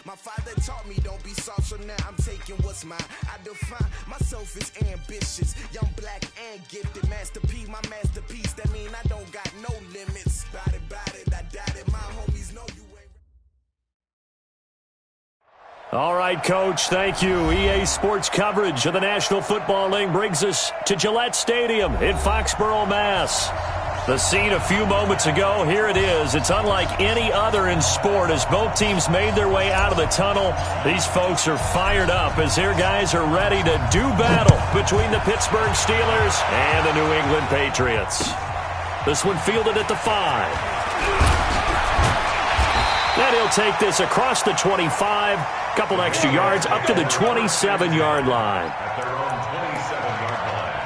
My father taught me don't be soft, so now I'm taking what's mine. I define myself as ambitious, young, black, and gifted. Masterpiece, my masterpiece. That mean I don't got no limits. Bout it, I doubt it. My homies know you ain't. All right, Coach, thank you. EA Sports coverage of the National Football League brings us to Gillette Stadium in Foxborough, Mass. The scene a few moments ago, here it is. It's unlike any other in sport as both teams made their way out of the tunnel. These folks are fired up as their guys are ready to do battle between the Pittsburgh Steelers and the New England Patriots. This one fielded at the 5. Then he'll take this across the 25, couple extra yards up to the 27-yard line. At their own 27-yard line.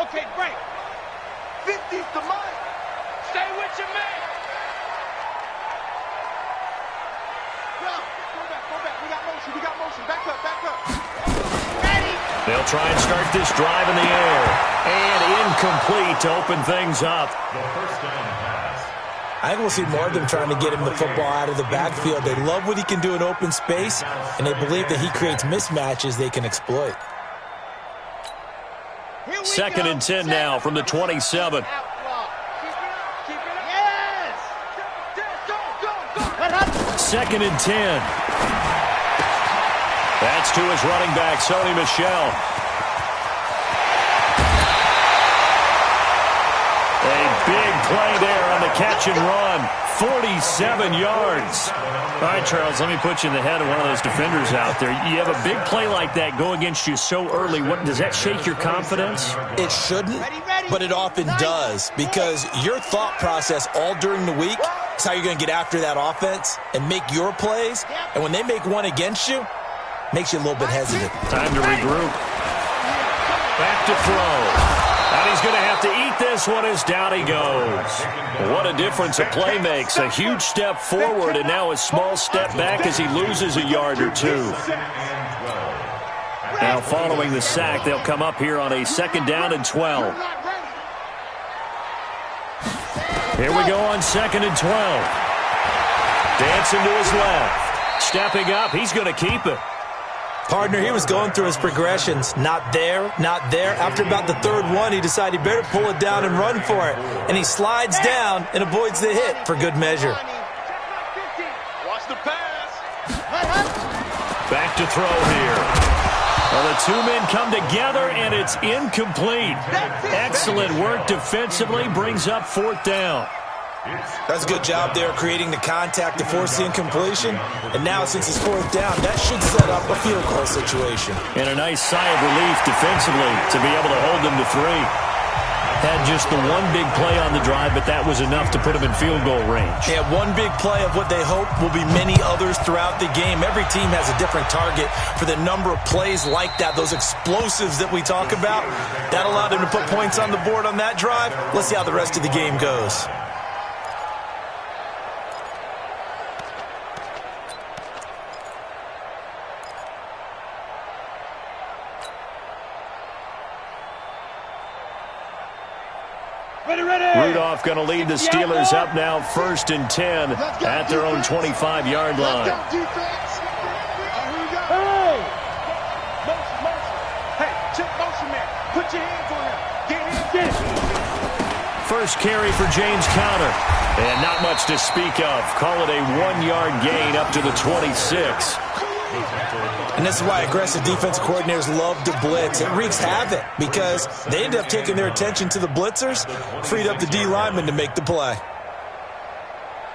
Okay, break. 50's the mark. Stay with your man. Go back. We got motion. Back up. Ready. They'll try and start this drive in the air. And incomplete to open things up. The first down pass. I think we'll see more of them trying to get him the football out of the backfield. They love what he can do in open space, and they believe that he creates mismatches they can exploit. 2nd and 10 now from the 27. Yes. 2nd and 10. That's to his running back, Sony Michel. A big play there on the catch and run. 47 yards. All right, Charles, let me put you in the head of one of those defenders out there. You have a big play like that go against you so early. What does that shake your confidence? It shouldn't, but it often does, because your thought process all during the week is how you're going to get after that offense and make your plays. And when they make one against you, makes you a little bit hesitant. Time to regroup. Back to throw. And he's going to have to eat this one as down he goes. What a difference a play makes. A huge step forward and now a small step back as he loses a yard or two. Now following the sack, they'll come up here on a 2nd down and 12. Here we go on 2nd and 12. Dancing to his left. Stepping up, he's going to keep it. Partner, he was going through his progressions. Not there. After about the 3rd one, he decided he better pull it down and run for it. And he slides down and avoids the hit for good measure. Watch the pass. Back to throw here. Well, the two men come together, and it's incomplete. Excellent work defensively, brings up 4th down. That's a good job there creating the contact to force the incompletion. And now, since it's 4th down, that should set up a field goal situation. And a nice sigh of relief defensively to be able to hold them to 3. Had just the one big play on the drive, but that was enough to put them in field goal range. Yeah, one big play of what they hope will be many others throughout the game. Every team has a different target for the number of plays like that, those explosives that we talk about. That allowed them to put points on the board on that drive. Let's see how the rest of the game goes. Rudolph going to lead the Steelers up now 1st and 10 at their own 25-yard line. Hey, check motion man. Put your hands on him. Get it. First carry for James Conner. And not much to speak of. Call it a 1-yard gain up to the 26. And this is why aggressive defensive coordinators love to blitz. It wreaks havoc because they end up taking their attention to the blitzers, freed up the D lineman to make the play.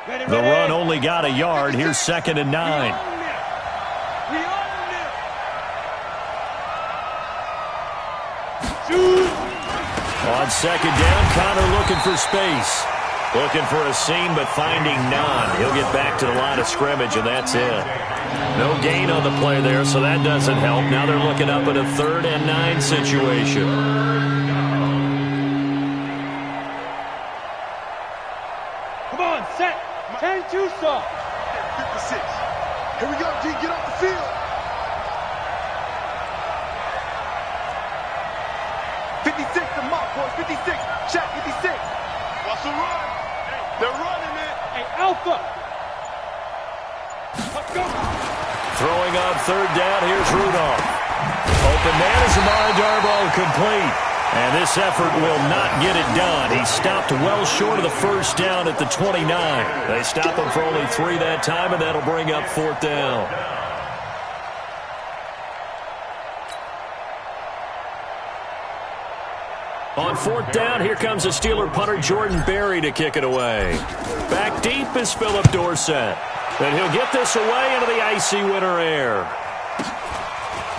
The run only got a yard. Here's 2nd and 9. On 2nd down, Conner looking for space. Looking for a seam, but finding none. He'll get back to the line of scrimmage, and that's it. No gain on the play there, so that doesn't help. Now they're looking up at a 3rd and 9 situation. Come on, set. Turn 2 stop. 56. Here we go, G. Get off the field. a run. They're running it. Hey, Alpha. Let's go. Throwing on third down, here's Rudolph. Open man is Amari Darboh, complete. And this effort will not get it done. He stopped well short of the first down at the 29. They stop him for only 3 that time, and that'll bring up fourth down. On fourth down, here comes the Steeler punter Jordan Berry to kick it away. Back deep is Philip Dorsett. And he'll get this away into the icy winter air.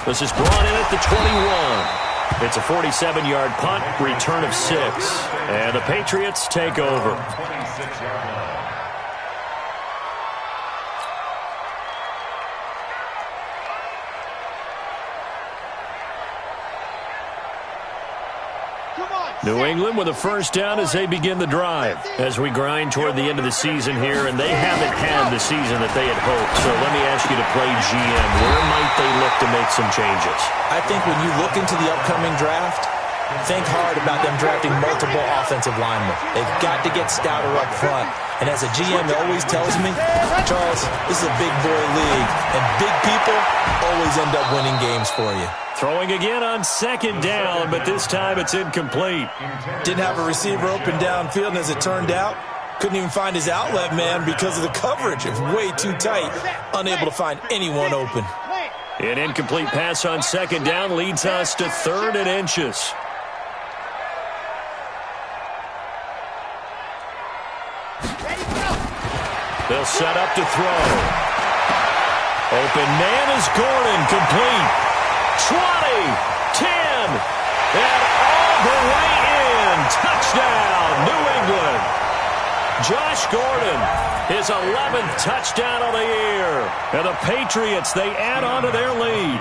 This is brought in at the 21. It's a 47-yard punt, return of 6. And the Patriots take over. 26-yard line. New England with a first down as they begin the drive. As we grind toward the end of the season here, and they haven't had the season that they had hoped. So let me ask you to play GM. Where might they look to make some changes? I think when you look into the upcoming draft, think hard about them drafting multiple offensive linemen. They've got to get stouter up front. And as a GM, it always tells me, Charles, this is a big boy league, and big people always end up winning games for you. Throwing again on second down, but this time it's incomplete. Didn't have a receiver open downfield, and as it turned out, couldn't even find his outlet man because of the coverage. It was way too tight, unable to find anyone open. An incomplete pass on second down leads us to 3rd and inches. They'll set up to throw. Open man is Gordon, complete. 20, 10, and all the way in. Touchdown, New England. Josh Gordon, his 11th touchdown of the year. And the Patriots, they add on to their lead.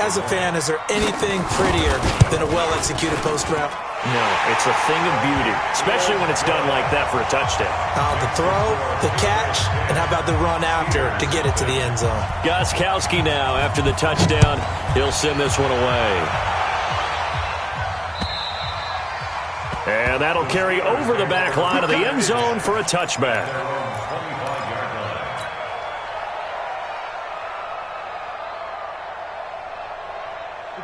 As a fan, is there anything prettier than a well-executed post route? No, it's a thing of beauty, especially when it's done like that for a touchdown. The throw, the catch, and how about the run after to get it to the end zone? Gostkowski now, after the touchdown, he'll send this one away. And that'll carry over the back line of the end zone for a touchback.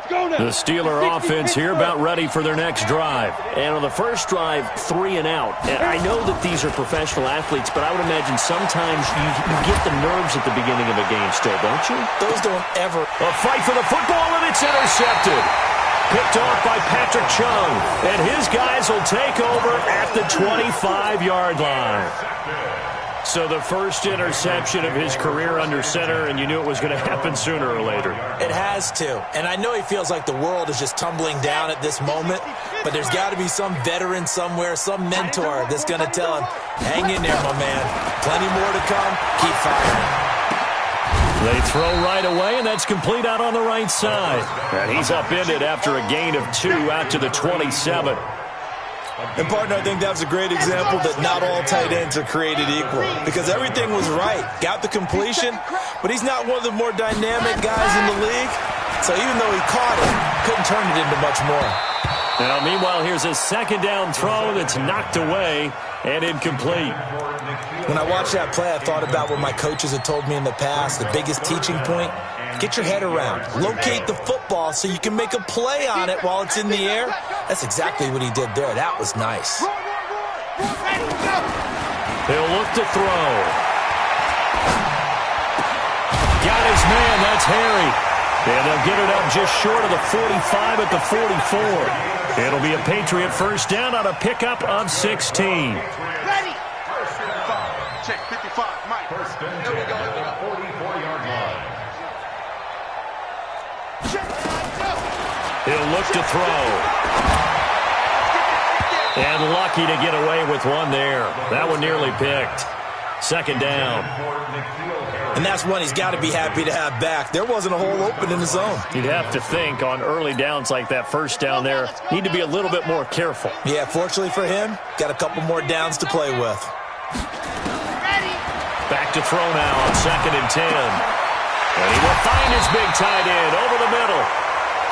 The Steeler offense here about ready for their next drive. And on the first drive, 3 and out. And I know that these are professional athletes, but I would imagine sometimes you get the nerves at the beginning of a game still, don't you? Those don't ever. A fight for the football, and it's intercepted. Picked off by Patrick Chung. And his guys will take over at the 25-yard line. So the first interception of his career under center, and you knew it was going to happen sooner or later. It has to. And I know he feels like the world is just tumbling down at this moment, but there's got to be some veteran somewhere, some mentor that's going to tell him, hang in there, my man. Plenty more to come. Keep firing. They throw right away, and that's complete out on the right side. And he's upended after a gain of 2 out to the 27. And, partner, I think that was a great example that not all tight ends are created equal because everything was right. Got the completion, but he's not one of the more dynamic guys in the league. So even though he caught it, couldn't turn it into much more. Now, meanwhile, here's a second down throw that's knocked away and incomplete. When I watched that play, I thought about what my coaches had told me in the past. The biggest teaching point, get your head around. Locate the football so you can make a play on it while it's in the air. That's exactly what he did there. That was nice. He'll look to throw. Got his man. That's Harry. And they'll get it up just short of the 45 at the 44. It'll be a Patriot first down on a pickup of 16. Ready. Check 55, Mike. First and 10 at the 44-yard line. He'll look to throw. And lucky to get away with one there. That one nearly picked. Second down. And that's one he's got to be happy to have back. There wasn't a hole open in the zone. You'd have to think on early downs like that first down there, need to be a little bit more careful. Yeah, fortunately for him, got a couple more downs to play with. Back to throw now on 2nd and 10. And he will find his big tight end over the middle.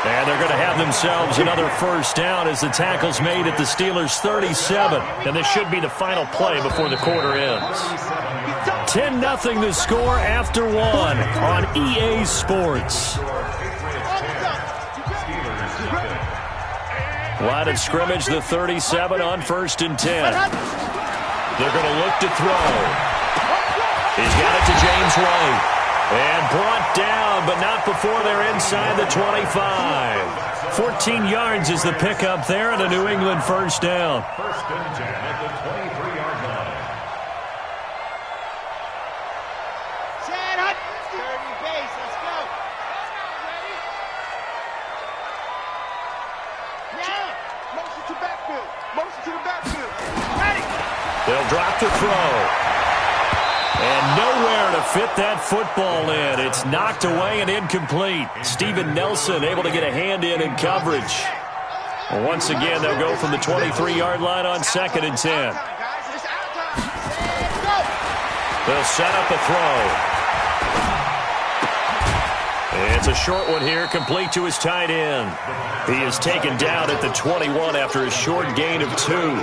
And they're going to have themselves another first down as the tackle's made at the Steelers' 37. And this should be the final play before the quarter ends. 10-0 the score after one on EA Sports. Line of scrimmage, the 37 on 1st and 10. They're going to look to throw. He's got it to James White. And brought down, but not before they're inside the 25. 14 yards is the pickup there and a New England first down. 1st and 10 at the 23-yard line. Set up. Dirty base. Let's go. Now. Motion to backfield. Motion to the backfield. Ready. They'll drop the throw. And nowhere to fit that football in. It's knocked away and incomplete. Steven Nelson able to get a hand in coverage. Once again, they'll go from the 23-yard line on 2nd and 10. They'll set up a throw. It's a short one here, complete to his tight end. He is taken down at the 21 after a short gain of 2.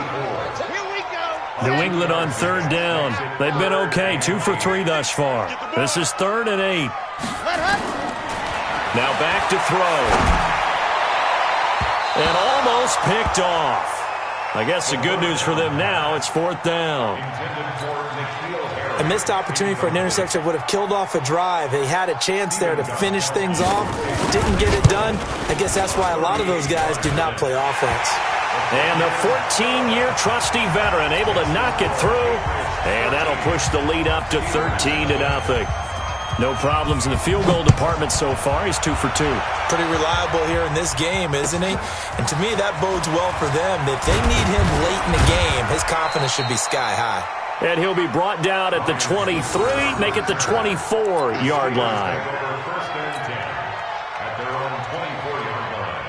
New England on 3rd down. They've been okay, 2 for 3 thus far. This is 3rd and 8. Now back to throw. And almost picked off. I guess the good news for them now, it's 4th down. A missed opportunity for an interception would have killed off a drive. They had a chance there to finish things off. Didn't get it done. I guess that's why a lot of those guys do not play offense. And the 14-year trusty veteran able to knock it through. And that'll push the lead up to 13-0. No problems in the field goal department so far. He's 2 for 2. Pretty reliable here in this game, isn't he? And to me, that bodes well for them. If they need him late in the game, his confidence should be sky high. And he'll be brought down at the 23, make it the 24-yard line. 1st and 10 at their own 24-yard line.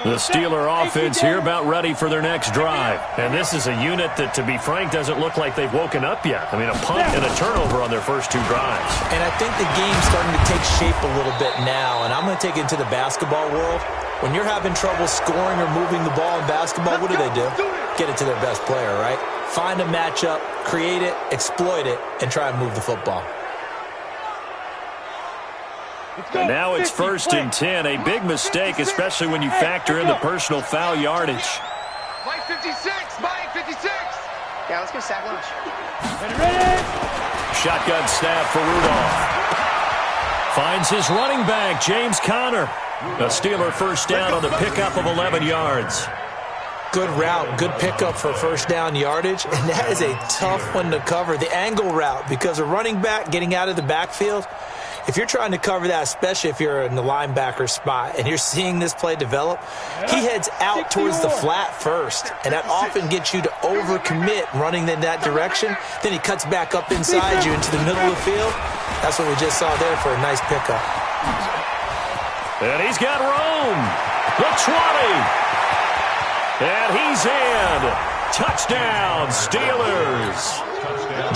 The Steeler offense here about ready for their next drive. And this is a unit that, to be frank, doesn't look like they've woken up yet. I mean, a punt and a turnover on their first 2 drives. And I think the game's starting to take shape a little bit now. And I'm going to take it into the basketball world. When you're having trouble scoring or moving the ball in basketball, what do? Get it to their best player, right? Find a matchup, create it, exploit it, and try and move the football. And now it's 1st and 10. A big mistake, especially when you factor in the personal foul yardage. Mike 56. Mike 56. Yeah, let's go sack lunch. Shotgun snap for Rudolph. Finds his running back, James Conner. A Steeler first down on the pickup of 11 yards. Good route, good pickup for first down yardage, and that is a tough one to cover. The angle route, because a running back getting out of the backfield, if you're trying to cover that, especially if you're in the linebacker spot and you're seeing this play develop, he heads out towards the flat first, and that often gets you to overcommit running in that direction. Then he cuts back up inside you into the middle of the field. That's what we just saw there for a nice pickup. And he's got room. The 20. And he's in. Touchdown, Steelers.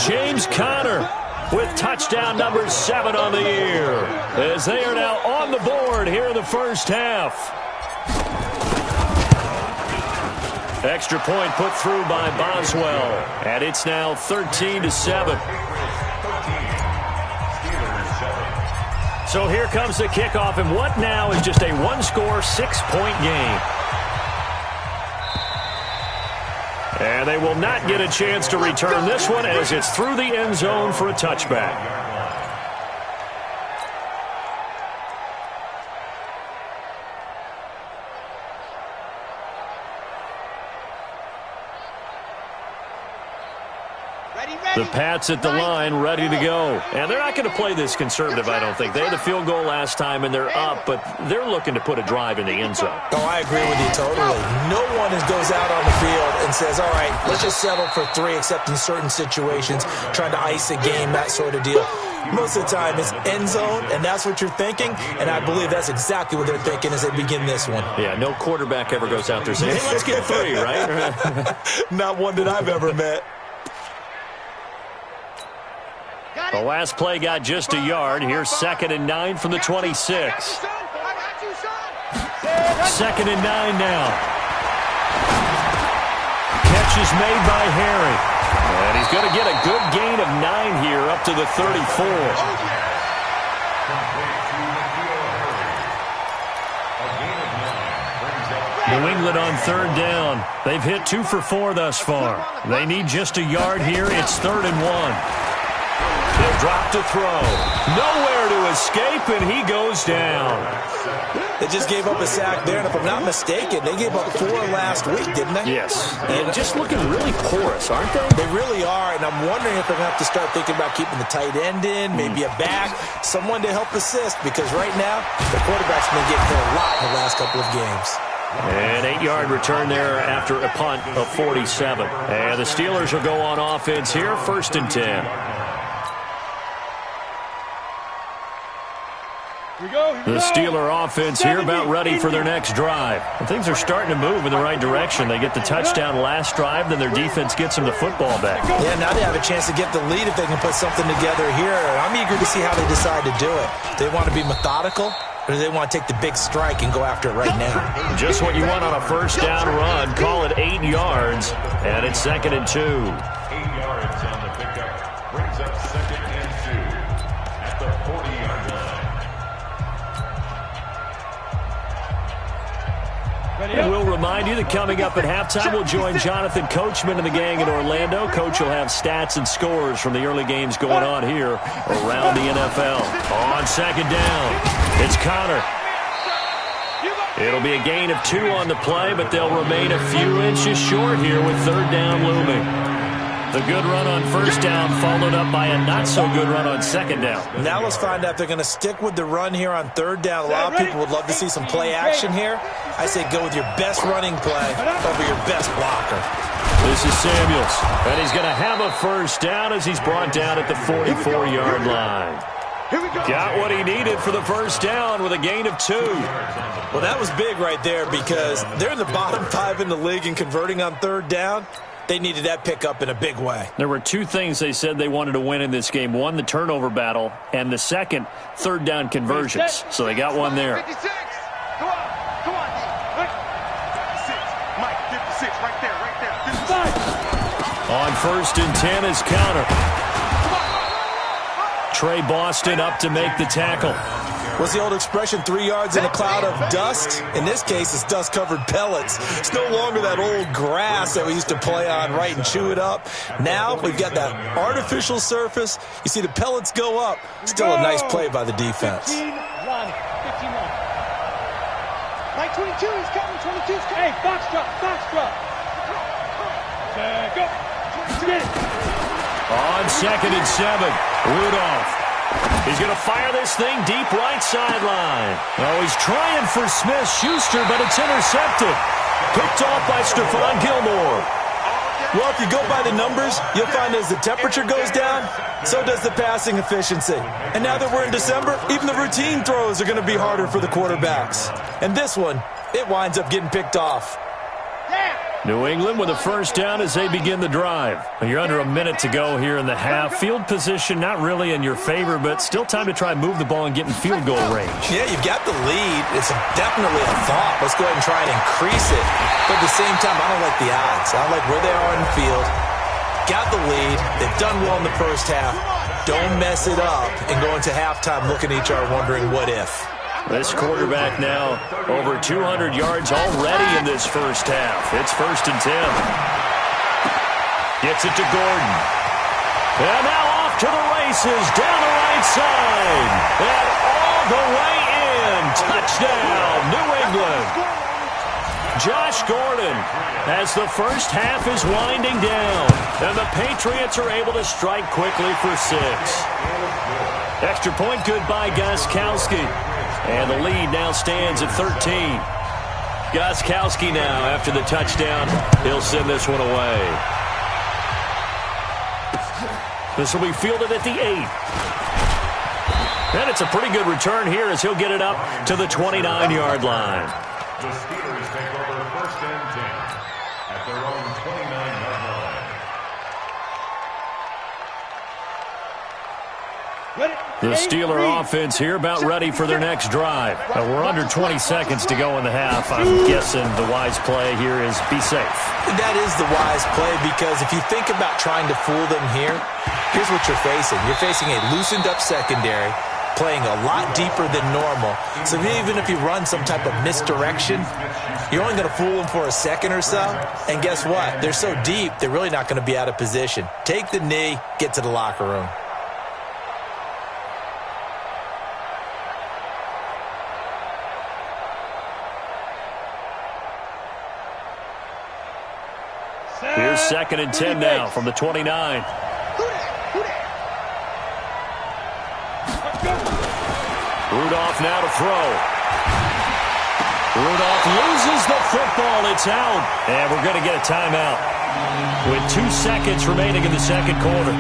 James Conner with touchdown number 7 on the year, as they are now on the board here in the first half. Extra point put through by Boswell, and it's now 13-7. So here comes the kickoff, and what now is just a one-score, 6-point game. And they will not get a chance to return this one as it's through the end zone for a touchback. The Pats at the line, ready to go. And they're not going to play this conservative, I don't think. They had the field goal last time, and they're up, but they're looking to put a drive in the end zone. Oh, I agree with you totally. No one goes out on the field and says, all right, let's just settle for 3, except in certain situations, trying to ice a game, that sort of deal. Most of the time, it's end zone, and that's what you're thinking, and I believe that's exactly what they're thinking as they begin this one. Yeah, no quarterback ever goes out there saying, hey, let's get 3, right? Not one that I've ever met. The last play got just a yard. Here's 2nd and 9 from the 26. 2nd and 9 now. Catch is made by Harry. And he's going to get a good gain of 9 here up to the 34. New England on 3rd down. They've hit 2 for 4 thus far. They need just a yard here. It's 3rd and 1. He'll drop to throw. Nowhere to escape, and he goes down. They just gave up a sack there, and if I'm not mistaken, they gave up 4 last week, didn't they? Yes. And just looking really porous, aren't they? They really are, and I'm wondering if they're going to have to start thinking about keeping the tight end in, maybe a back, someone to help assist, because right now, the quarterback's been getting hit a lot in the last couple of games. An 8-yard return there after a punt of 47. And the Steelers will go on offense here, 1st and 10. The Steeler offense here about ready for their next drive. And things are starting to move in the right direction. They get the touchdown last drive, then their defense gets them the football back. Yeah, now they have a chance to get the lead if they can put something together here. I'm eager to see how they decide to do it. They want to be methodical, or do they want to take the big strike and go after it right now? Just what you want on a 1st down run. Call it 8 yards, and it's 2nd and 2. 8 yards on the pickup. Brings up 2nd and 2 at the 40-yard line. And we'll remind you that coming up at halftime, we'll join Jonathan Coachman and the gang in Orlando. Coach will have stats and scores from the early games going on here around the NFL. On 2nd down, it's Connor. It'll be a gain of 2 on the play, but they'll remain a few inches short here with 3rd down looming. The good run on 1st down followed up by a not-so-good run on 2nd down. Now let's find out if they're going to stick with the run here on 3rd down. A lot of people would love to see some play action here. I say go with your best running play over your best blocker. This is Samuels, and he's going to have a 1st down as he's brought down at the 44-yard line. Got what he needed for the 1st down with a gain of 2. Well, that was big right there because they're in the bottom 5 in the league in converting on 3rd down. They needed that pickup in a big way. There were 2 things they said they wanted to win in this game. One, the turnover battle, and the second, 3rd down conversions. So they got one there. 56. Go on. 56. Mike, 56, right there. 55. On 1st and 10 is counter. Trey Boston up to make the tackle. What's the old expression, 3 yards in a cloud of dust? In this case, it's dust-covered pellets. It's no longer that old grass that we used to play on, right, and chew it up. Now we've got that artificial surface. You see the pellets go up. Still a nice play by the defense. 15 line. Mike, 22, he's coming. 22's coming. Hey, box drop. Go. Get it. On 2nd and 7, Rudolph. He's going to fire this thing deep right sideline. Oh, he's trying for Smith-Schuster, but it's intercepted. Picked off by Stephon Gilmore. Well, if you go by the numbers, you'll find as the temperature goes down, so does the passing efficiency. And now that we're in December, even the routine throws are going to be harder for the quarterbacks. And this one, it winds up getting picked off. New England with a 1st down as they begin the drive. You're under a minute to go here in the half. Field position not really in your favor, but still time to try and move the ball and get in field goal range. Yeah, you've got the lead. It's definitely a thought. Let's go ahead and try and increase it. But at the same time, I don't like the odds. I like where they are in the field. Got the lead. They've done well in the 1st half. Don't mess it up and go into halftime looking at each other wondering what if. This quarterback now over 200 yards already in this 1st half. It's 1st and 10. Gets it to Gordon. And now off to the races down the right side. And all the way in. Touchdown, New England. Josh Gordon as the 1st half is winding down. And the Patriots are able to strike quickly for 6. Extra point good by Gostkowski. And the lead now stands at 13. Gostkowski now, after the touchdown, he'll send this one away. This will be fielded at the 8. And it's a pretty good return here as he'll get it up to the 29-yard line. The Steelers take over 1st and 10 at their own 29-yard line. The Steeler offense here about ready for their next drive. We're under 20 seconds to go in the half. I'm guessing the wise play here is be safe. That is the wise play, because if you think about trying to fool them here, here's what you're facing. You're facing a loosened up secondary, playing a lot deeper than normal. So even if you run some type of misdirection, you're only going to fool them for a second or so. And guess what? They're so deep, they're really not going to be out of position. Take the knee, get to the locker room. Here's 2nd and 10 now from the 29. Rudolph now to throw. Rudolph loses the football. It's out. And we're going to get a timeout with 2 seconds remaining in the second quarter.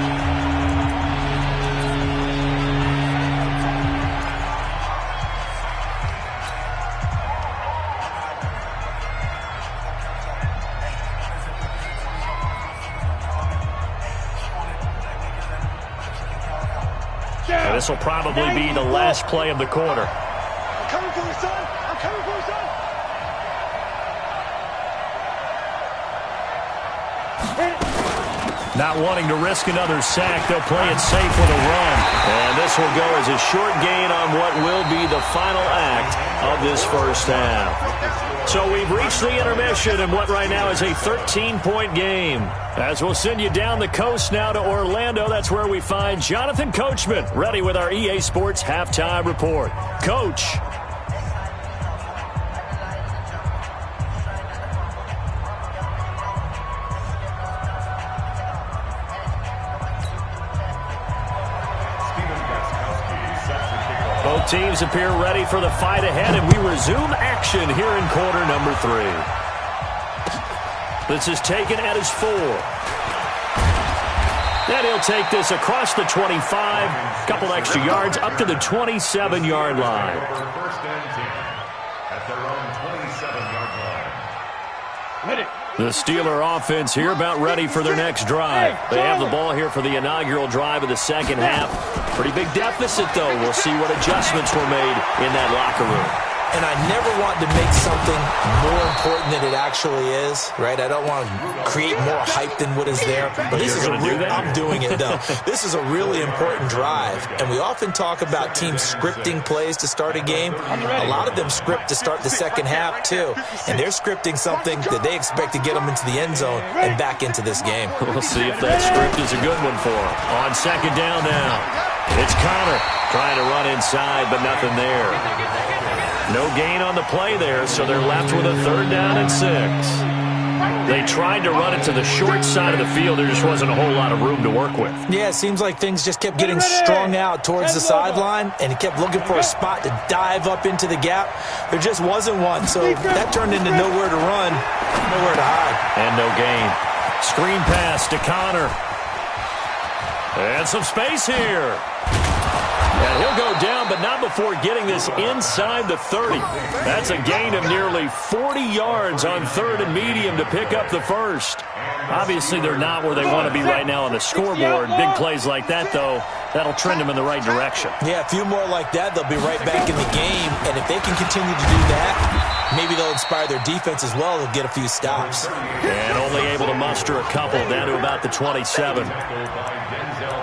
This will probably be the last play of the quarter. I'm coming for you, son. I'm coming for you, son. Not wanting to risk another sack, they'll play it safe with a run. And this will go as a short gain on what will be the final act of this first half. So we've reached the intermission in what right now is a 13-point game. As we'll send you down the coast now to Orlando, that's where we find Jonathan Coachman, ready with our EA Sports Halftime Report. Coach. Both teams appear ready for the fight ahead, and we resume action here in quarter number 3. This is taken at his 4. And he'll take this across the 25, couple extra yards up to the 27-yard line. First and 10 at their own 27-yard line. The Steeler offense here about ready for their next drive. They have the ball here for the inaugural drive of the second half. Pretty big deficit, though. We'll see what adjustments were made in that locker room. And I never want to make something more important than it actually is, right? I don't want to create more hype than what is there. But this is a real, I'm doing it, though. This is a really important drive. And we often talk about teams scripting plays to start a game. A lot of them script to start the second half, too. And they're scripting something that they expect to get them into the end zone and back into this game. We'll see if that script is a good one for them. On second down now, it's Connor trying to run inside, but nothing there. No gain on the play there, so they're left with a 3rd down and 6. They tried to run it to the short side of the field. There just wasn't a whole lot of room to work with. Yeah, it seems like things just kept getting strung out towards the sideline, and he kept looking for a spot to dive up into the gap. There just wasn't one, so that turned into nowhere to run, nowhere to hide. And no gain. Screen pass to Connor. And some space here. And he'll go down, but not before getting this inside the 30. That's a gain of nearly 40 yards on 3rd and medium to pick up the first. Obviously, they're not where they want to be right now on the scoreboard. Big plays like that, though, that'll trend them in the right direction. Yeah, a few more like that, they'll be right back in the game. And if they can continue to do that, maybe they'll inspire their defense as well. They'll get a few stops. And only able to muster a couple down to about the 27.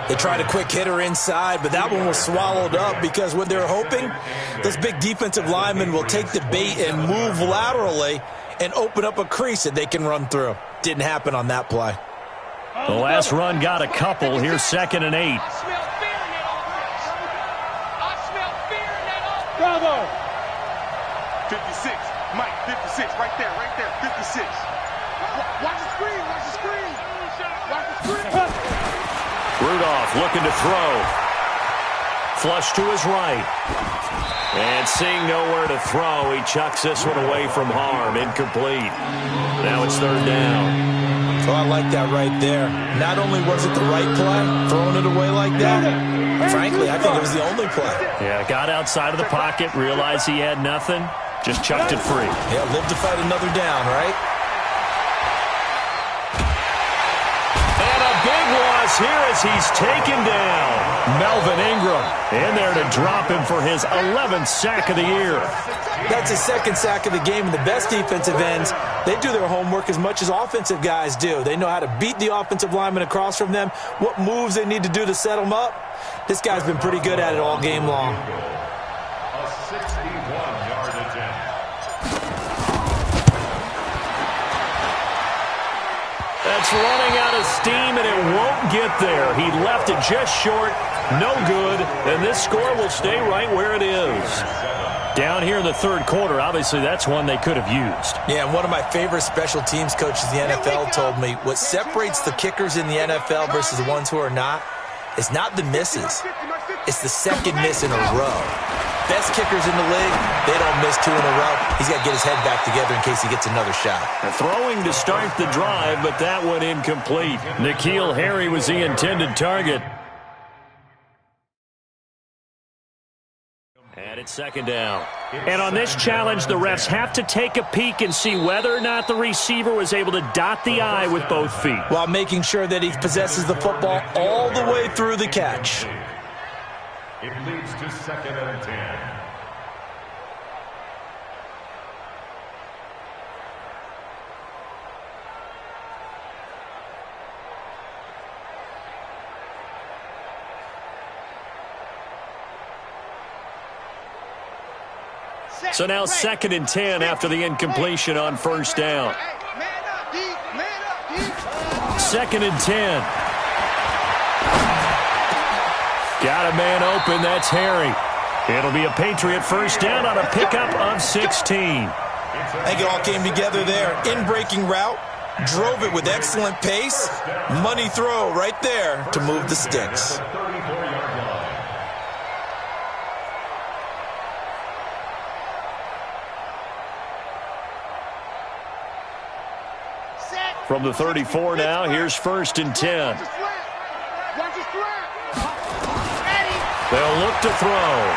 They tried a quick hitter inside, but that one was swallowed up because when they're hoping, those big defensive linemen will take the bait and move laterally and open up a crease that they can run through. Didn't happen on that play. The last run got a couple. Here's 2nd and 8. Bravo. 56. Mike, 56. Right there. 56. Watch the screen. Watch the screen. Watch the screen. Rudolph looking to throw. Flush to his right. And seeing nowhere to throw, he chucks this one away from harm. Incomplete. Now it's 3rd down. Oh, I like that right there. Not only was it the right play, throwing it away like that, frankly, I think it was the only play. Yeah, got outside of the pocket, realized he had nothing, just chucked it free. Yeah, live to fight another down, right? And a big loss is here as he's taken down. Melvin Ingram in there to drop him for his 11th sack of the year. That's his second sack of the game, and the best defensive ends, they do their homework as much as offensive guys do. They know how to beat the offensive lineman across from them, what moves they need to do to set them up. This guy's been pretty good at it all game long. A 61-yard attempt. That's running out of steam, and it won't get there. He left it just short, no good, and this score will stay right where it is. Down here in the third quarter, obviously that's one they could have used. Yeah, and one of my favorite special teams coaches in the NFL told me what separates the kickers in the NFL versus the ones who are not is not the misses. It's the second miss in a row. Best kickers in the league, they don't miss two in a row. He's got to get his head back together in case he gets another shot. Throwing to start the drive, but that one incomplete. N'Keal Harry was the intended target. And it's second down. And on this challenge, the refs have to take a peek and see whether or not the receiver was able to dot the I with both feet, while making sure that he possesses the football all the way through the catch. It leads to 2nd and 10. So now 2nd and 10 after the incompletion on first down. 2nd and 10. Got a man open. That's Harry. It'll be a Patriot first down on a pickup of 16. I think it all came together there. In-breaking route. Drove it with excellent pace. Money throw right there to move the sticks. From the 34 now, here's 1st and 10. They'll look to throw.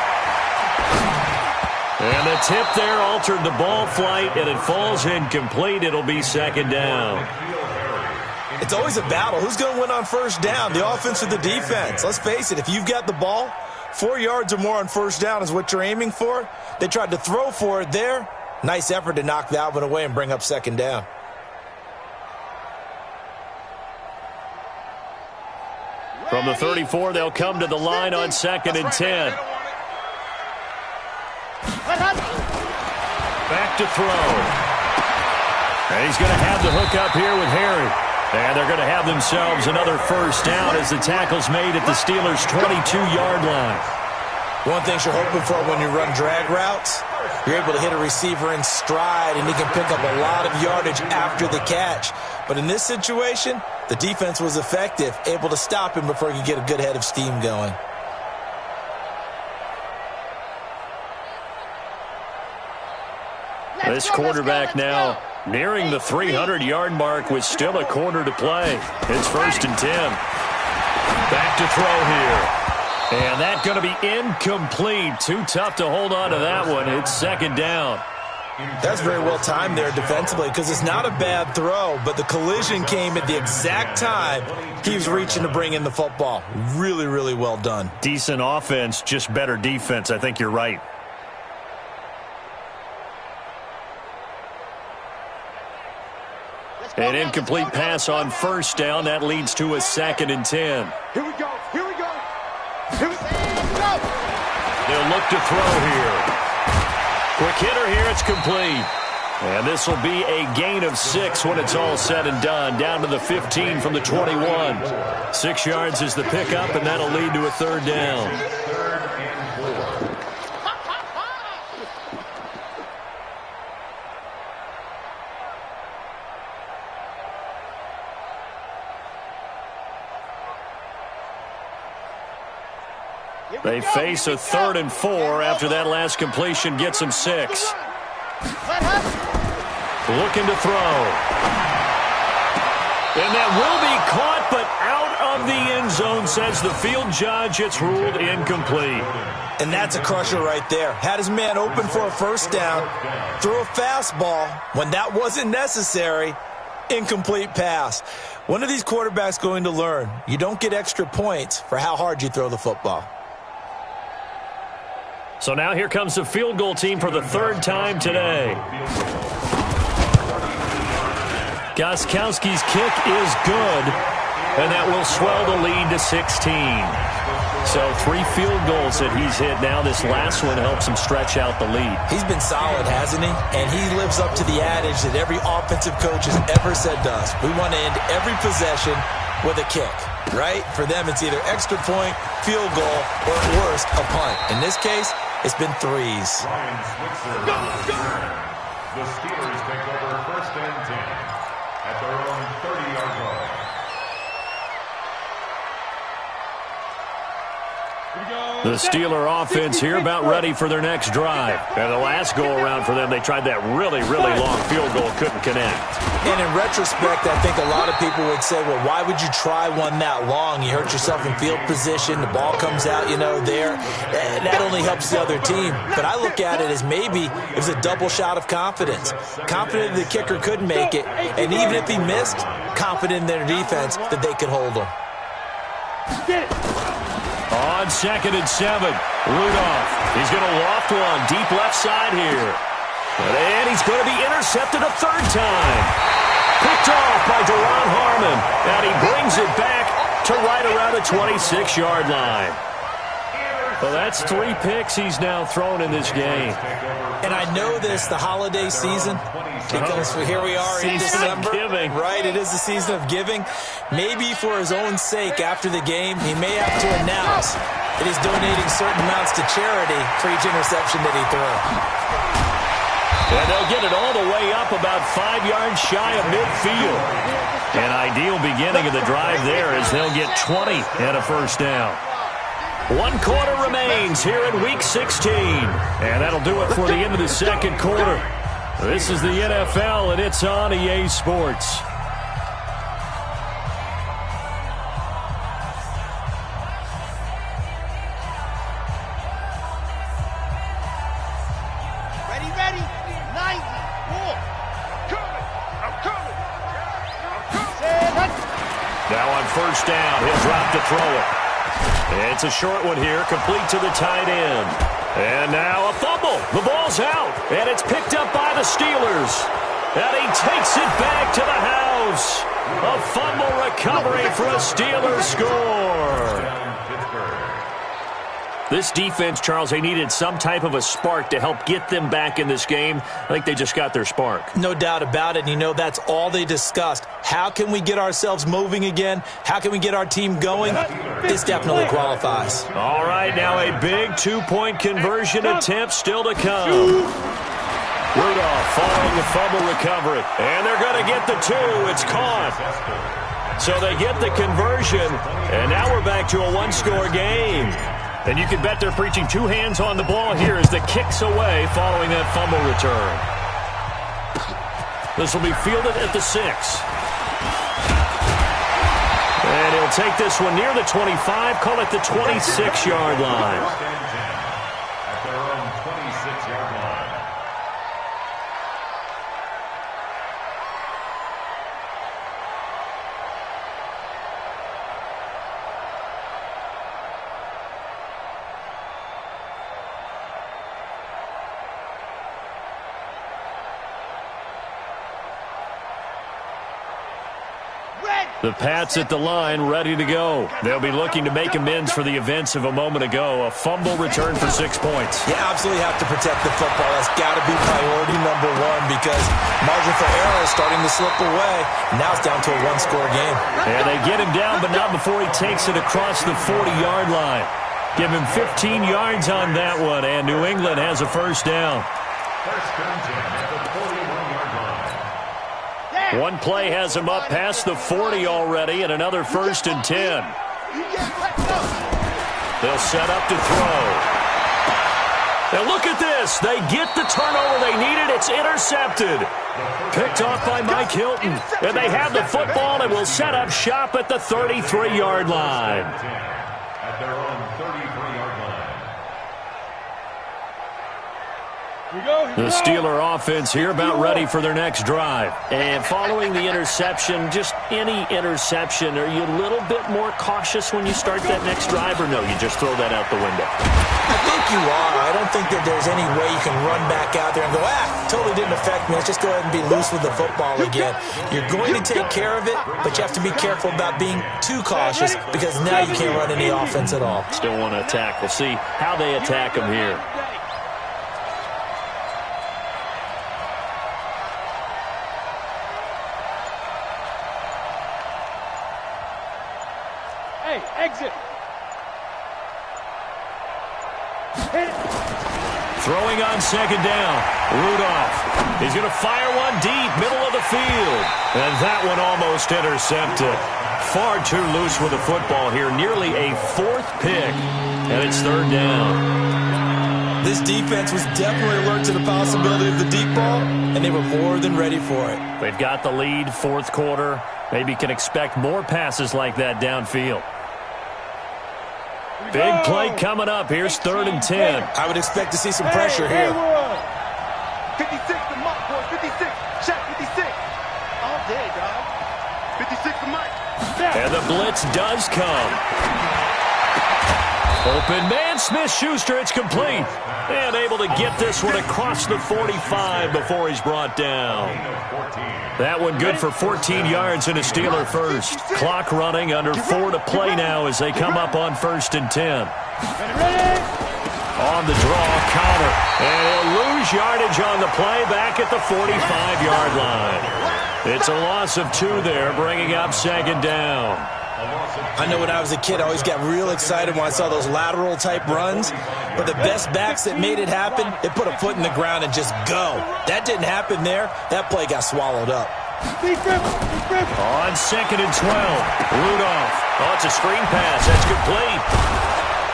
And the tip there altered the ball flight, and it falls incomplete. It'll be 2nd down. It's always a battle. Who's going to win on first down, the offense or the defense? Let's face it, if you've got the ball, 4 yards or more on first down is what you're aiming for. They tried to throw for it there. Nice effort to knock that one away and bring up 2nd down. From the 34, they'll come to the line on 2nd and 10. Back to throw. And he's going to have the hook up here with Harry. And they're going to have themselves another first down as the tackle's made at the Steelers' 22-yard line. One thing you're hoping for when you run drag routes, you're able to hit a receiver in stride, and he can pick up a lot of yardage after the catch. But in this situation, the defense was effective, able to stop him before he could get a good head of steam going. This quarterback now nearing the 300-yard mark with still a quarter to play. It's 1st and 10. Back to throw here. And that's going to be incomplete. Too tough to hold on to that one. It's 2nd down. That's very well timed there defensively because it's not a bad throw, but the collision came at the exact time he was reaching to bring in the football. Really, really well done. Decent offense, just better defense. I think you're right. An incomplete pass on first down. That leads to a 2nd and 10. Here we go. Here we go. Here we go. They'll look to throw here. Quick hitter here. It's complete. And this will be a gain of 6 when it's all said and done. Down to the 15 from the 21. 6 yards is the pickup, and that'll lead to a 3rd down. They face a 3rd and 4 after that last completion gets them 6. Looking to throw. And that will be caught, but out of the end zone, says the field judge. It's ruled incomplete. And that's a crusher right there. Had his man open for a first down, threw a fastball when that wasn't necessary, Incomplete pass. When are these quarterbacks going to learn? You don't get extra points for how hard you throw the football. So now here comes the field goal team for the third time today. Gostkowski's kick is good, and that will swell the lead to 16. So 3 field goals that he's hit now. This last one helps him stretch out the lead. He's been solid, hasn't he? And he lives up to the adage that every offensive coach has ever said to us. We want to end every possession with a kick, right? For them, it's either extra point, field goal, or at worst, a punt. In this case, it's been 3s. The Steelers take over 1st and 10 at their own 30-yard line. The Steeler offense here about ready for their next drive. And the last go-around for them, they tried that really, really long field goal, couldn't connect. And in retrospect, I think a lot of people would say, well, why would you try one that long? You hurt yourself in field position. The ball comes out, there. That only helps the other team. But I look at it as maybe it was a double shot of confidence. Confident the kicker could make it. And even if he missed, confident in their defense that they could hold him. On 2nd and 7, Rudolph. He's going to loft one deep left side here. And he's going to be intercepted a 3rd time. Picked off by Deron Harmon. And he brings it back to right around the 26-yard line. Well, that's 3 picks he's now thrown in this game. And I know this, the holiday season, because here we are in December. Giving. Right, it is the season of giving. Maybe for his own sake after the game, he may have to announce that he's donating certain amounts to charity for each interception that he throws. And they'll get it all the way up about 5 yards shy of midfield. An ideal beginning of the drive there as they'll get 20 and a 1st down. 1 quarter remains here in Week 16. And that'll do it for the end of the 2nd quarter. This is the NFL, and it's on EA Sports. Ready, 90, walk. I'm coming. Now on 1st down, he'll drop to throw it. It's a short one here, complete to the tight end. And now a fumble. The ball's out, and it's picked up by the Steelers. And he takes it back to the house. A fumble recovery for a Steelers score. This defense, Charles, they needed some type of a spark to help get them back in this game. I think they just got their spark. No doubt about it. And, that's all they discussed. How can we get ourselves moving again? How can we get our team going? This definitely qualifies. All right, now a big 2-point conversion attempt still to come. Rudolph following the fumble recovery. And they're going to get the 2. It's caught. So they get the conversion. And now we're back to a 1-score game. And you can bet they're preaching 2 hands on the ball here as the kick's away following that fumble return. This will be fielded at the 6. And he'll take this one near the 25, call it the 26-yard line. At their own 26-yard line. The Pats at the line, ready to go. They'll be looking to make amends for the events of a moment ago. A fumble return for 6 points. You absolutely have to protect the football. That's got to be priority number 1 because margin for error is starting to slip away. Now it's down to a 1-score game. And they get him down, but not before he takes it across the 40-yard line. Give him 15 yards on that one, and New England has a 1st down. 1st and 10 at the 41-yard line. One play has him up past the 40 already, and another 1st and 10. They'll set up to throw. Now look at this. They get the turnover they needed. It's intercepted. Picked off by Mike Hilton. And they have the football and will set up shop at the 33-yard line. At their own 33-yard line. The Steeler offense here about ready for their next drive. And following the interception, just any interception, are you a little bit more cautious when you start that next drive, or no, you just throw that out the window? I think you are. I don't think that there's any way you can run back out there and go, totally didn't affect me. Let's just go ahead and be loose with the football again. You're going to take care of it, but you have to be careful about being too cautious because now you can't run any offense at all. Still want to attack. We'll see how they attack them here. Hey, exit. Hit it. Throwing on second down. Rudolph. He's going to fire one deep, middle of the field. And that one almost intercepted. Far too loose with the football here. Nearly a fourth pick. And it's third down. This defense was definitely alert to the possibility of the deep ball, and they were more than ready for it. They've got the lead, fourth quarter. Maybe can expect more passes like that downfield. Big play coming up. Here's 3rd and 10. I would expect to see some pressure here. 56 to Mike, boy. 56. Check 56. All day, dog. 56 to Mike. And the blitz does come. Open man, Smith-Schuster. It's complete. And able to get this one across the 45 before he's brought down. That one good for 14 yards and a Steeler first. Clock running, under 4 to play now as they come up on 1st and 10. On the draw, counter. And he'll lose yardage on the play back at the 45-yard line. It's a loss of 2 there, bringing up 2nd down. I know when I was a kid, I always got real excited when I saw those lateral-type runs. But the best backs that made it happen, they put a foot in the ground and just go. That didn't happen there. That play got swallowed up. On 2nd and 12, Rudolph. Oh, it's a screen pass. That's complete.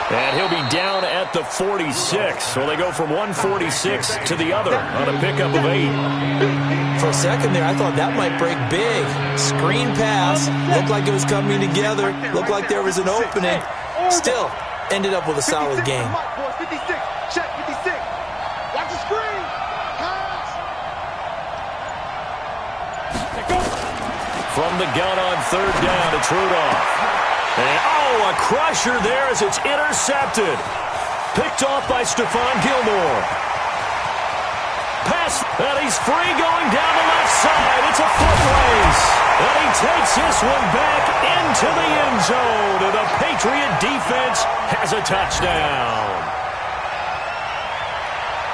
And he'll be down at the 46. So they go from 146 to the other on a pickup of 8. For a second there, I thought that might break big. Screen pass. Looked like it was coming together. Looked like there was an opening. Still, ended up with a solid game. 56. Check 56. Watch the screen. From the gun on 3rd down, it's Rudolph. And, a crusher there as it's intercepted. Picked off by Stephon Gilmore. Pass, and he's free going down the left side. It's a foot race. And he takes this one back into the end zone. And the Patriot defense has a touchdown.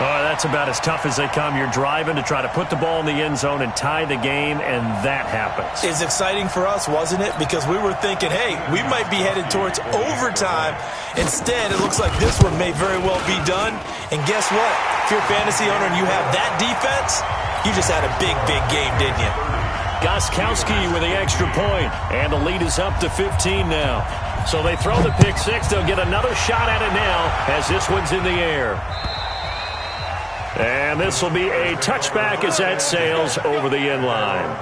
Oh, that's about as tough as they come. You're driving to try to put the ball in the end zone and tie the game, and that happens. It's exciting for us, wasn't it? Because we were thinking, hey, we might be headed towards overtime. Instead, it looks like this one may very well be done. And guess what? If you're a fantasy owner and you have that defense, you just had a big, big game, didn't you? Gostkowski with the extra point, and the lead is up to 15 now. So they throw the pick 6. They'll get another shot at it now as this one's in the air. And this will be a touchback as that sails over the end line.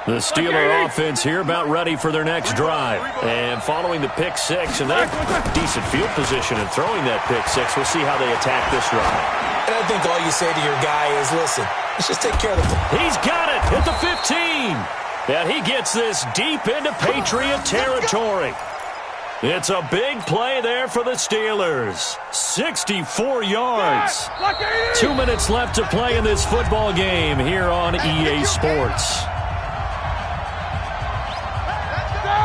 The Steeler offense here about ready for their next drive. And following the pick 6, and they're decent field position and throwing that pick 6. We'll see how they attack this drive. And I think all you say to your guy is, listen, let's just take care of the ball. He's got it at the 15. And he gets this deep into Patriot territory. It's a big play there for the Steelers. 64 yards. 2 minutes left to play in this football game here on EA Sports.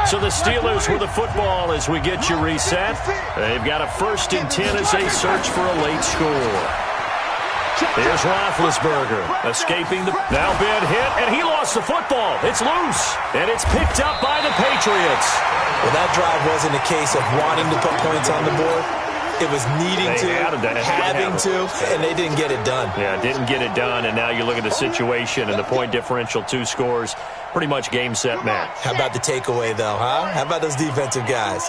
So the Steelers with the football as we get you reset. They've got a 1st and 10 as they search for a late score. Here's Roethlisberger escaping the now bad hit, and he lost the football. It's loose, and it's picked up by the Patriots. Well, that drive wasn't a case of wanting to put points on the board. It was needing to, having to, and they didn't get it done. Yeah, didn't get it done, and now you look at the situation and the point differential, 2 scores, pretty much game, set, match. How about the takeaway, though, huh? How about those defensive guys?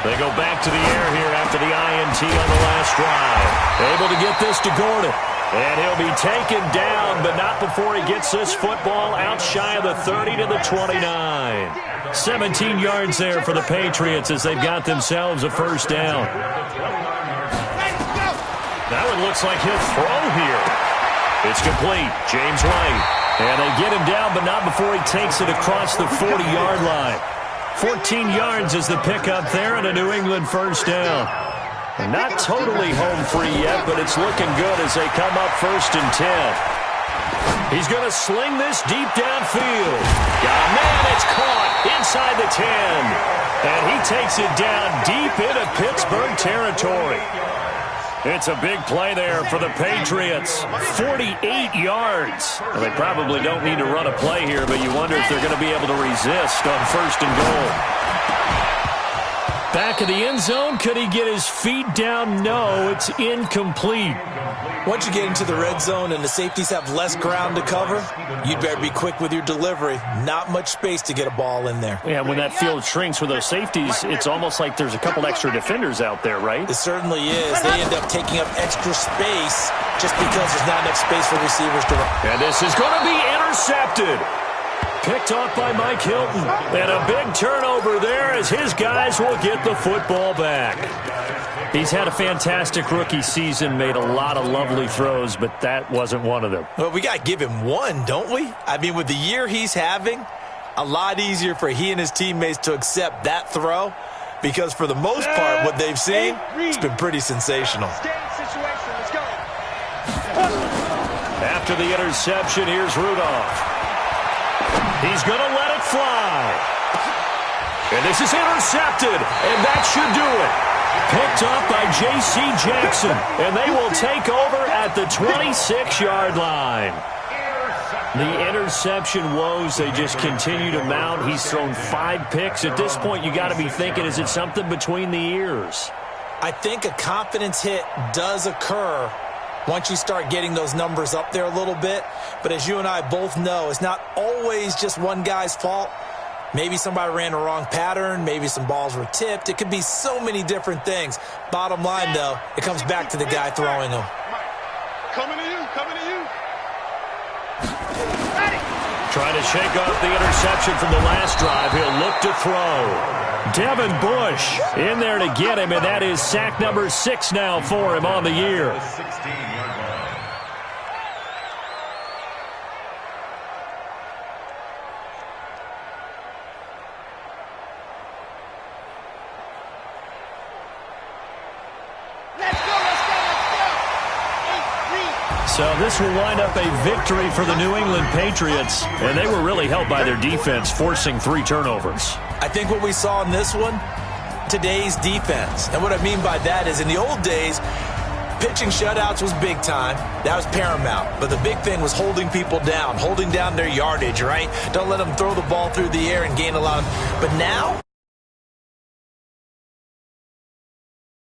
They go back to the air here after the INT on the last drive. Able to get this to Gordon. And he'll be taken down, but not before he gets this football out shy of the 30 to the 29. 17 yards there for the Patriots as they've got themselves a first down. That one looks like he'll throw here. It's complete. James White. And they get him down, but not before he takes it across the 40-yard line. 14 yards is the pickup there and a New England first down. Not totally home free yet, but it's looking good as they come up 1st and 10. He's going to sling this deep downfield. Got a man, it's caught inside the 10. And he takes it down deep into Pittsburgh territory. It's a big play there for the Patriots. 48 yards. Well, they probably don't need to run a play here, but you wonder if they're going to be able to resist on 1st and goal. Back of the end zone, could he get his feet down? No, it's incomplete. Once you get into the red zone and the safeties have less ground to cover, you'd better be quick with your delivery. Not much space to get a ball in there. Yeah, when that field shrinks with those safeties, it's almost like there's a couple extra defenders out there, right? It certainly is. They end up taking up extra space just because there's not enough space for receivers to run. And this is going to be intercepted. Picked off by Mike Hilton. And a big turnover there as his guys will get the football back. He's had a fantastic rookie season, made a lot of lovely throws, but that wasn't one of them. Well, we got to give him one, don't we? I mean, with the year he's having, a lot easier for he and his teammates to accept that throw because for the most part, what they've seen, it's been pretty sensational. After the interception, here's Rudolph. He's going to let it fly. And this is intercepted, and that should do it. Picked up by J.C. Jackson, and they will take over at the 26-yard line. The interception woes, they just continue to mount. He's thrown 5 picks. At this point, you got to be thinking, is it something between the ears? I think a confidence hit does occur once you start getting those numbers up there a little bit. But as you and I both know, it's not always just one guy's fault. Maybe somebody ran the wrong pattern. Maybe some balls were tipped. It could be so many different things. Bottom line, though, it comes back to the guy throwing them. Coming to you, coming to you. Trying to shake off the interception from the last drive. He'll look to throw. Devin Bush in there to get him, and that is sack number 6 now for him on the year. So this will wind up a victory for the New England Patriots, and they were really helped by their defense, forcing 3 turnovers. I think what we saw in this one, today's defense. And what I mean by that is in the old days, pitching shutouts was big time. That was paramount. But the big thing was holding people down, holding down their yardage, right? Don't let them throw the ball through the air and gain a lot of... But now...